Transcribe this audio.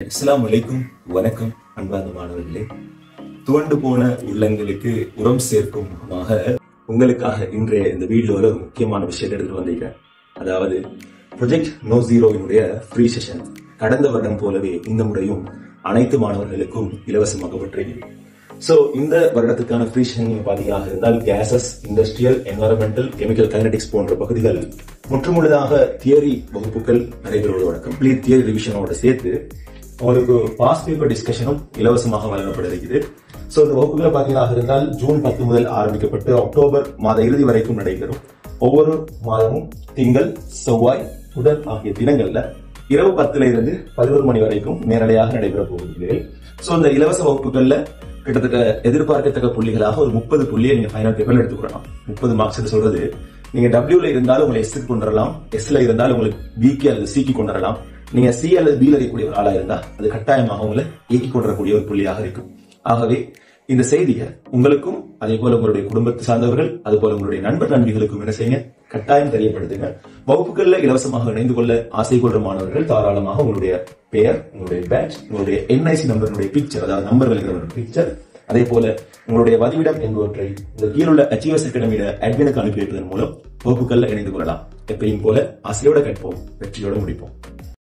அஸ்ஸலாமு அலைக்கும். வணக்கம் அன்பார்ந்த மாணவர்களே. துவண்டு போன உள்ளங்களுக்கு உரம் சேர்க்கும் முகமாக உங்களுக்காக இன்றைய இந்த வீடியோல ஒரு முக்கியமான விஷயத்தை எடுத்து வந்திருக்கேன். அதாவது ப்ராஜெக்ட் நோ ஜீரோவினுடைய ஃப்ரீ செஷன் கடந்த வருடம் போலவே இந்த முறையும் அனைத்து மாணவர்களுக்கும் இலவசமாக்கப்பட்டிருக்கிறது. சோ இந்த வருடத்துக்கான ஃப்ரீ செஷன் நீங்க பாத்தீங்கன்னா இருந்தால் cases, industrial, environmental, chemical kinetics போன்ற பகுதிகள் முற்றுமுழுதாக தியரி வகுப்புகள் நடைபெறுவதோட கம்ப்ளீட் தியரி ரிவிஷனோட சேர்த்து உங்களுக்கு பாஸ்ட் பேப்பர் டிஸ்கஷனும் இலவசமாக வழங்கப்பட இருக்குது. சோ இந்த வகுப்புகளை பாத்தீங்கன்னா இருந்தால் ஜூன் 10 முதல் ஆரம்பிக்கப்பட்டு அக்டோபர் மாத இறுதி வரைக்கும் நடைபெறும். ஒவ்வொரு மாதமும் திங்கள், செவ்வாய், புதன் ஆகிய தினங்கள்ல இரவு 10 இருந்து 11 மணி வரைக்கும் நேரடியாக நடைபெற போகிறது. சோ இந்த இலவச வகுப்புகள்ல கிட்டத்தட்ட எதிர்பார்க்கத்தக்க புள்ளிகளாக ஒரு 30 புள்ளியை நீங்க ஃபைனல் பேப்பர்ல எடுத்துக்கொள்ளலாம். 30 மார்க்ஸ் சொல்றது நீங்க டபிள்யூல இருந்தாலும் உங்களை எஸ்க்கு கொண்டு வரலாம், எஸ்ல இருந்தாலும் உங்களுக்கு பிக்கு அல்லது சிக்கு கொண்டு வரலாம். நீங்க சி அல்லது பில இருக்கக்கூடிய ஒரு ஆளா இருந்தா அது கட்டாயமாக உங்களை இயக்கி கொண்டிருக்கக்கூடிய ஒரு புள்ளியாக இருக்கும். ஆகவே இந்த செய்தியை உங்களுக்கும் அதே போல உங்களுடைய குடும்பத்தை சார்ந்தவர்கள் அதுபோல உங்களுடைய நண்பர் நண்பிகளுக்கும் என்ன செய்யுங்க, கட்டாயம் தெரியப்படுத்துங்க. வகுப்புகள்ல இலவசமாக இணைந்து கொள்ள ஆசை கொள்ற மாணவர்கள் தாராளமாக உங்களுடைய பெயர், உங்களுடைய பேட்ச், உங்களுடைய என்ஐசி நம்பருடைய பிக்சர், அதாவது நம்பர் விளக்குற பிக்சர், அதே போல உங்களுடைய வதிவிடம் என்பவற்றை இந்த கீழுள்ள அச்சீவர்ஸ் அகாடமியோட அட்மினுக்கு அனுப்பி வைப்பதன் மூலம் வகுப்புகள்ல இணைந்து கொள்ளலாம். எப்பயும் போல ஆசையோட கற்போம், வெற்றியோட முடிப்போம்.